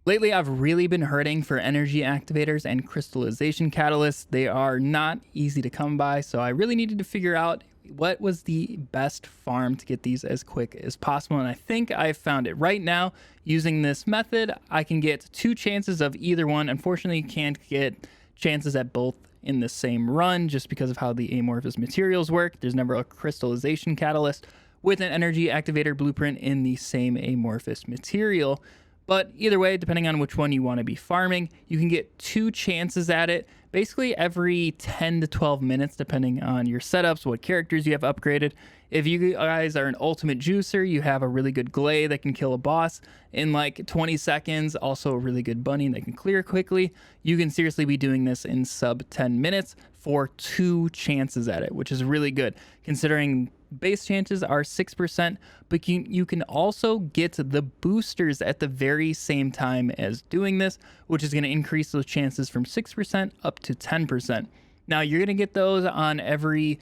Lately, I've really been hurting for energy activators and crystallization catalysts. They are not easy to come by, so I really needed to figure out what was the best farm to get these as quick as possible, and I think I found it. Right now, using this method, I can get 2 chances of either one. Unfortunately, you can't get chances at both in the same run just because of how the amorphous materials work. There's never a crystallization catalyst with an energy activator blueprint in the same amorphous material. But either way, depending on which one you want to be farming, you can get 2 chances at it basically every 10 to 12 minutes, depending on your setups, what characters you have upgraded. If you guys are an ultimate juicer, you have a really good glay that can kill a boss in like 20 seconds. Also a really good bunny that can clear quickly. You can seriously be doing this in sub 10 minutes for 2 chances at it, which is really good considering base chances are 6%, but you can also get the boosters at the very same time as doing this, which is going to increase those chances from 6% up to 10%. Now, you're going to get those on every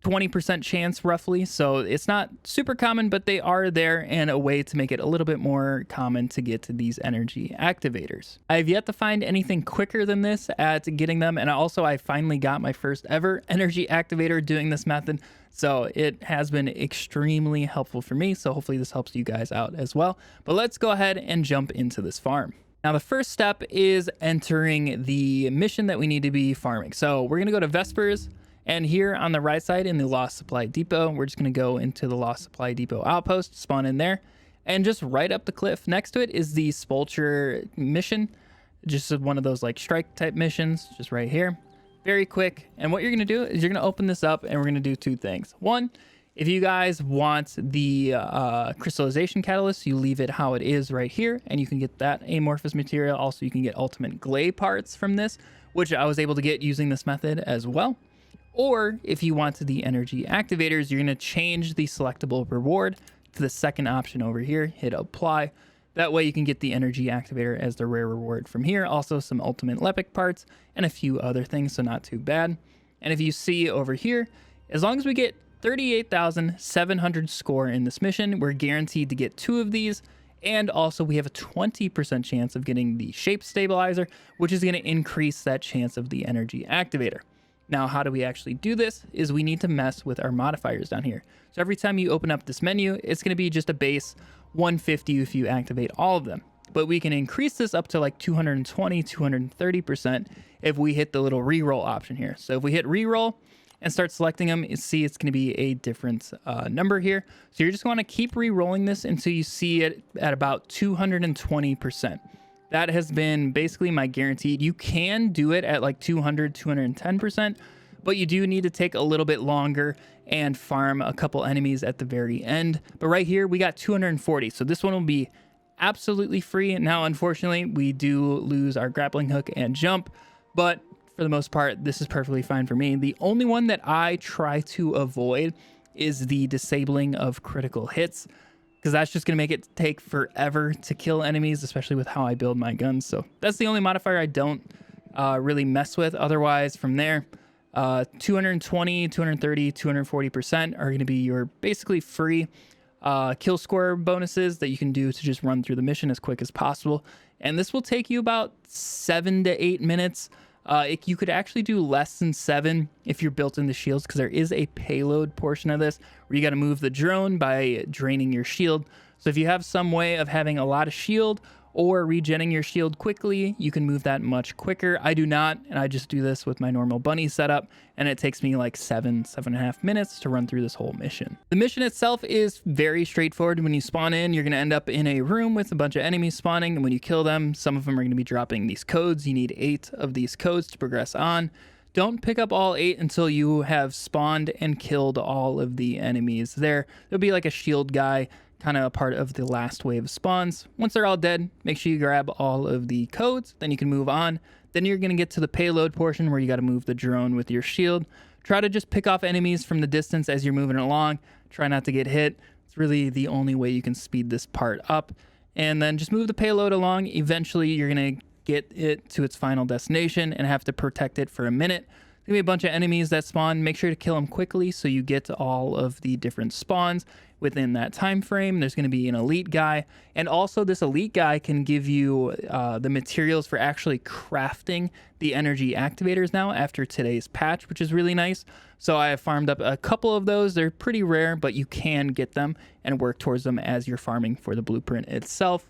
20% chance roughly, so it's not super common, but they are there, and a way to make it a little bit more common to get to these energy activators. I've yet to find anything quicker than this at getting them, and also I finally got my first ever energy activator doing this method, so it has been extremely helpful for me, so hopefully this helps you guys out as well. But let's go ahead and jump into this farm. Now, the first step is entering the mission that we need to be farming. So we're going to go to Vespers. And here on the right side in the Lost Supply Depot, we're just going to go into the Lost Supply Depot outpost, spawn in there, and just right up the cliff next to it is the Spulcher mission. Just one of those like strike type missions, just right here. Very quick. And what you're going to do is you're going to open this up and we're going to do 2 things. One, if you guys want the crystallization catalyst, you leave it how it is right here, and you can get that amorphous material. Also, you can get ultimate glay parts from this, which I was able to get using this method as well. Or if you want the energy activators, you're going to change the selectable reward to the second option over here, hit apply. That way you can get the energy activator as the rare reward from here. Also some ultimate lepic parts and a few other things, so not too bad. And if you see over here, as long as we get 38,700 score in this mission, we're guaranteed to get 2 of these. And also we have a 20% chance of getting the shape stabilizer, which is going to increase that chance of the energy activator. Now, how do we actually do this is we need to mess with our modifiers down here. So every time you open up this menu, it's going to be just a base 150 if you activate all of them. But we can increase this up to like 220, 230% if we hit the little reroll option here. So if we hit reroll and start selecting them, you see it's going to be a different number here. So you're just going to keep re-rolling this until you see it at about 220%. That has been basically my guaranteed. You can do it at like 200, 210%, but you do need to take a little bit longer and farm a couple enemies at the very end. But right here, we got 240. So this one will be absolutely free. Now, unfortunately, we do lose our grappling hook and jump, but for the most part, this is perfectly fine for me. The only one that I try to avoid is the disabling of critical hits, because that's just going to make it take forever to kill enemies, especially with how I build my guns. So that's the only modifier I don't really mess with. Otherwise, from there, 220, 230, 240% are going to be your basically free kill score bonuses that you can do to just run through the mission as quick as possible. And this will take you about 7 to 8 minutes. You could actually do less than 7 if you're built into shields, because there is a payload portion of this where you got to move the drone by draining your shield. So if you have some way of having a lot of shield or regenning your shield quickly, you can move that much quicker. I do not, and I just do this with my normal bunny setup, and it takes me like 7.5 minutes to run through this whole mission. The mission itself is very straightforward. When you spawn in, you're going to end up in a room with a bunch of enemies spawning, and when you kill them, some of them are going to be dropping these codes. You need 8 of these codes to progress on. Don't pick up all 8 until you have spawned and killed all of the enemies there. There'll be like a shield guy, kind of a part of the last wave of spawns. Once they're all dead, make sure you grab all of the codes, then you can move on. Then you're going to get to the payload portion where you got to move the drone with your shield. Try to just pick off enemies from the distance as you're moving along. Try not to get hit. It's really the only way you can speed this part up. And then just move the payload along. Eventually, you're going to get it to its final destination and have to protect it for a minute, gonna be a bunch of enemies that spawn. Make sure to kill them quickly so you get to all of the different spawns within that time frame. There's going to be an elite guy, and also this elite guy can give you the materials for actually crafting the energy activators now after today's patch, which is really nice. So I have farmed up a couple of those. They're pretty rare, but you can get them and work towards them as you're farming for the blueprint itself.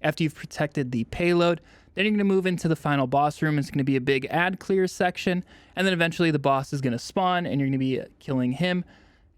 After you've protected the payload, then you're going to move into the final boss room. It's going to be a big ad clear section, and then eventually the boss is going to spawn and you're going to be killing him.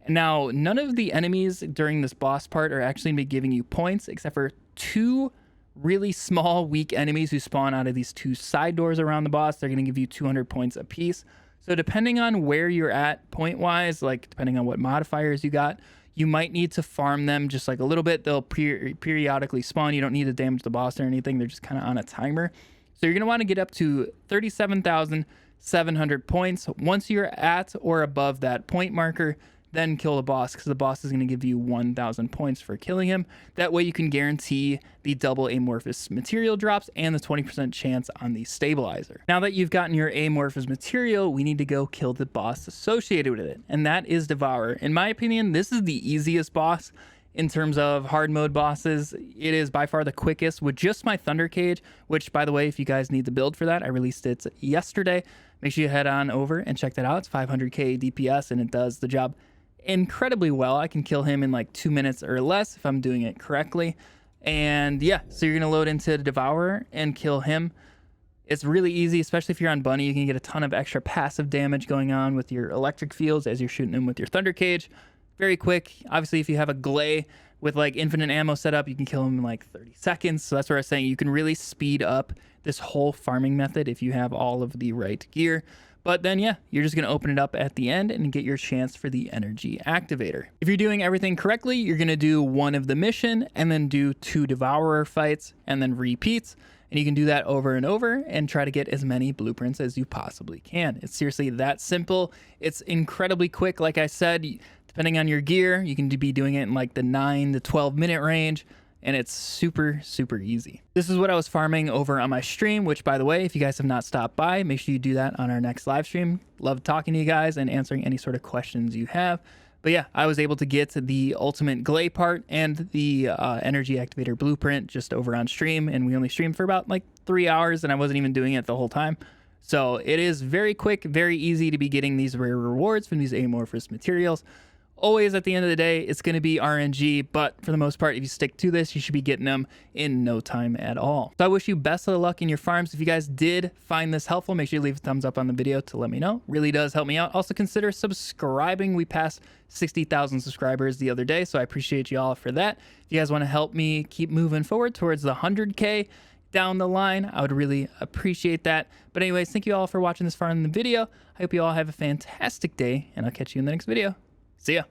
Now, none of the enemies during this boss part are actually going to be giving you points, except for 2 really small, weak enemies who spawn out of these 2 side doors around the boss. They're going to give you 200 points apiece. So depending on where you're at point-wise, like depending on what modifiers you got, you might need to farm them just like a little bit. They'll periodically spawn. You don't need to damage the boss or anything. They're just kind of on a timer. So you're going to want to get up to 37,700 points. Once you're at or above that point marker, then kill the boss, because the boss is going to give you 1,000 points for killing him. That way you can guarantee the double amorphous material drops and the 20% chance on the stabilizer. Now that you've gotten your amorphous material, we need to go kill the boss associated with it, and that is Devourer. In my opinion, this is the easiest boss in terms of hard mode bosses. It is by far the quickest with just my Thunder Cage, which, by the way, if you guys need the build for that, I released it yesterday. Make sure you head on over and check that out. It's 500k DPS, and it does the job incredibly well. I can kill him in like 2 minutes or less if I'm doing it correctly. And yeah, so you're gonna load into Devourer and kill him. It's really easy, especially if you're on Bunny. You can get a ton of extra passive damage going on with your electric fields as you're shooting him with your Thunder Cage. Very quick. Obviously, if you have a Glay with like infinite ammo set up, you can kill him in like 30 seconds. So that's where I was saying you can really speed up this whole farming method if you have all of the right gear. But then, yeah, you're just going to open it up at the end and get your chance for the energy activator. If you're doing everything correctly, you're going to do one of the mission and then do 2 Devourer fights and then repeats. And you can do that over and over and try to get as many blueprints as you possibly can. It's seriously that simple. It's incredibly quick. Like I said, depending on your gear, you can be doing it in like the 9 to 12 minute range. And it's super, super easy. This is what I was farming over on my stream, which, by the way, if you guys have not stopped by, make sure you do that on our next live stream. Love talking to you guys and answering any sort of questions you have. But yeah, I was able to get the ultimate Glay part and the energy activator blueprint just over on stream, and we only streamed for about like 3 hours, and I wasn't even doing it the whole time. So it is very quick, very easy to be getting these rare rewards from these amorphous materials. Always at the end of the day, it's going to be RNG, but for the most part, if you stick to this, you should be getting them in no time at all. So I wish you best of luck in your farms. If you guys did find this helpful, make sure you leave a thumbs up on the video to let me know. Really does help me out. Also consider subscribing. We passed 60,000 subscribers the other day, so I appreciate you all for that. If you guys want to help me keep moving forward towards the 100K down the line, I would really appreciate that. But anyways, thank you all for watching this far in the video. I hope you all have a fantastic day, and I'll catch you in the next video. See ya.